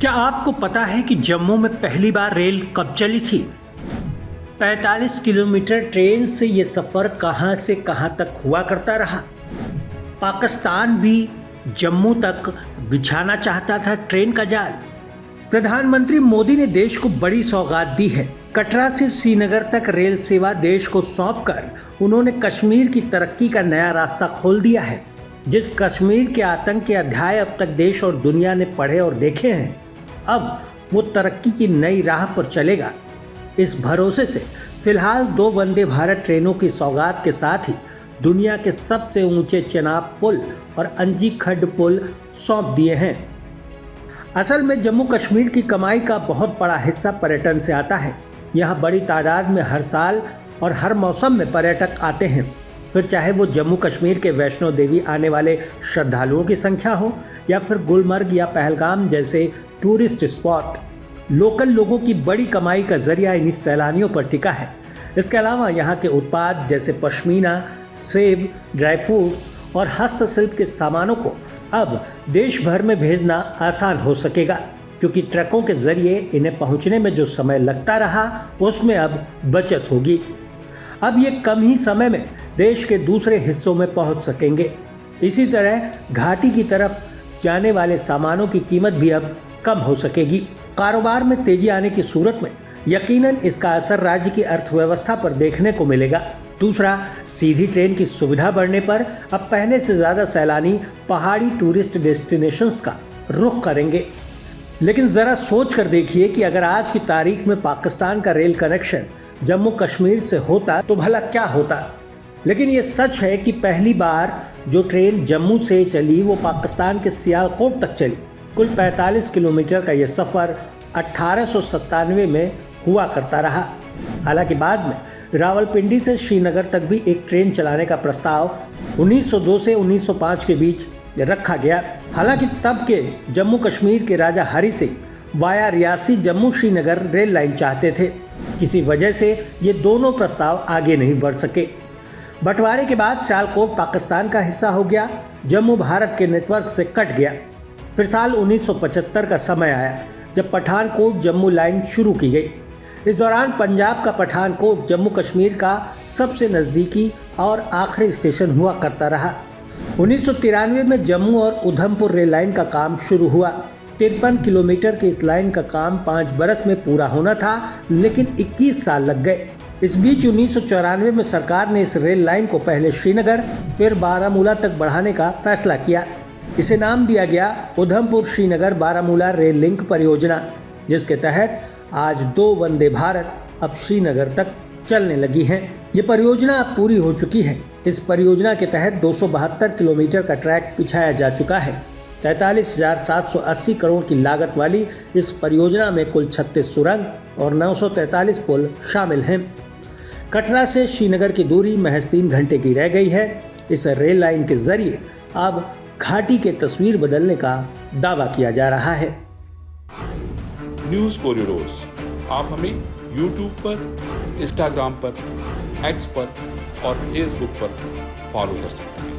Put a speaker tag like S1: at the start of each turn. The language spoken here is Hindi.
S1: क्या आपको पता है कि जम्मू में पहली बार रेल कब चली थी? 45 किलोमीटर ट्रेन से ये सफ़र कहां से कहां तक हुआ करता रहा। पाकिस्तान भी जम्मू तक बिछाना चाहता था ट्रेन का जाल। प्रधानमंत्री मोदी ने देश को बड़ी सौगात दी है। कटरा से श्रीनगर तक रेल सेवा देश को सौंपकर उन्होंने कश्मीर की तरक्की का नया रास्ता खोल दिया है। जिस कश्मीर के आतंक के अध्याय अब तक देश और दुनिया ने पढ़े और देखे हैं, अब वो तरक्की की नई राह पर चलेगा। इस भरोसे से फिलहाल 2 वंदे भारत ट्रेनों की सौगात के साथ ही दुनिया के सबसे ऊंचे चेनाब पुल और अंजी खड्ड पुल सौंप दिए हैं। असल में जम्मू कश्मीर की कमाई का बहुत बड़ा हिस्सा पर्यटन से आता है। यहाँ बड़ी तादाद में हर साल और हर मौसम में पर्यटक आते हैं। फिर चाहे वो जम्मू कश्मीर के वैष्णो देवी आने वाले श्रद्धालुओं की संख्या हो या फिर गुलमर्ग या पहलगाम जैसे टूरिस्ट स्पॉट, लोकल लोगों की बड़ी कमाई का जरिया इन्हीं सैलानियों पर टिका है। इसके अलावा यहाँ के उत्पाद जैसे पश्मीना, सेब, ड्राई फ्रूट्स और हस्तशिल्प के सामानों को अब देश भर में भेजना आसान हो सकेगा, क्योंकि ट्रकों के जरिए इन्हें पहुँचने में जो समय लगता रहा उसमें अब बचत होगी। अब ये कम ही समय में देश के दूसरे हिस्सों में पहुंच सकेंगे। इसी तरह घाटी की तरफ जाने वाले सामानों की कीमत भी अब कम हो सकेगी। कारोबार में तेजी आने की सूरत में यकीनन इसका असर राज्य की अर्थव्यवस्था पर देखने को मिलेगा। दूसरा, सीधी ट्रेन की सुविधा बढ़ने पर अब पहले से ज़्यादा सैलानी पहाड़ी टूरिस्ट डेस्टिनेशंस का रुख करेंगे। लेकिन ज़रा सोच कर देखिए कि अगर आज की तारीख में पाकिस्तान का रेल कनेक्शन जम्मू कश्मीर से होता तो भला क्या होता। लेकिन ये सच है कि पहली बार जो ट्रेन जम्मू से चली वो पाकिस्तान के सियालकोट तक चली। कुल 45 किलोमीटर का ये सफ़र 1897 में हुआ करता रहा। हालांकि बाद में रावलपिंडी से श्रीनगर तक भी एक ट्रेन चलाने का प्रस्ताव 1902 से 1905 के बीच रखा गया। हालांकि तब के जम्मू कश्मीर के राजा Hari Singh via Reasi Jammu Srinagar rail line चाहते थे। किसी वजह से ये दोनों प्रस्ताव आगे नहीं बढ़ सके। बंटवारे के बाद सियालकोट पाकिस्तान का हिस्सा हो गया, जम्मू भारत के नेटवर्क से कट गया। फिर साल 1975 का समय आया जब पठानकोट जम्मू लाइन शुरू की गई। इस दौरान पंजाब का पठानकोट जम्मू कश्मीर का सबसे नज़दीकी और आखिरी स्टेशन हुआ करता रहा। 1993 में जम्मू और उधमपुर रेल लाइन का काम शुरू हुआ। 53 किलोमीटर की इस लाइन का काम 5 बरस में पूरा होना था, लेकिन 21 साल लग गए। इस बीच 1994 में सरकार ने इस रेल लाइन को पहले श्रीनगर फिर बारामूला तक बढ़ाने का फैसला किया। इसे नाम दिया गया उधमपुर श्रीनगर बारामूला रेल लिंक परियोजना, जिसके तहत आज 2 वंदे भारत अब श्रीनगर तक चलने लगी हैं। ये परियोजना अब पूरी हो चुकी है। इस परियोजना के तहत 272 किलोमीटर का ट्रैक बिछाया जा चुका है। 43,780 करोड़ की लागत वाली इस परियोजना में कुल 36 सुरंग और 943 पुल शामिल हैं। कटरा से श्रीनगर की दूरी महज 3 घंटे की रह गई है। इस रेल लाइन के जरिए अब घाटी के तस्वीर बदलने का दावा किया जा रहा है।
S2: न्यूज़ कॉरिडोर्स आप हमें यूट्यूब पर, इंस्टाग्राम पर, एक्स पर और फेसबुक पर फॉलो कर सकते हैं।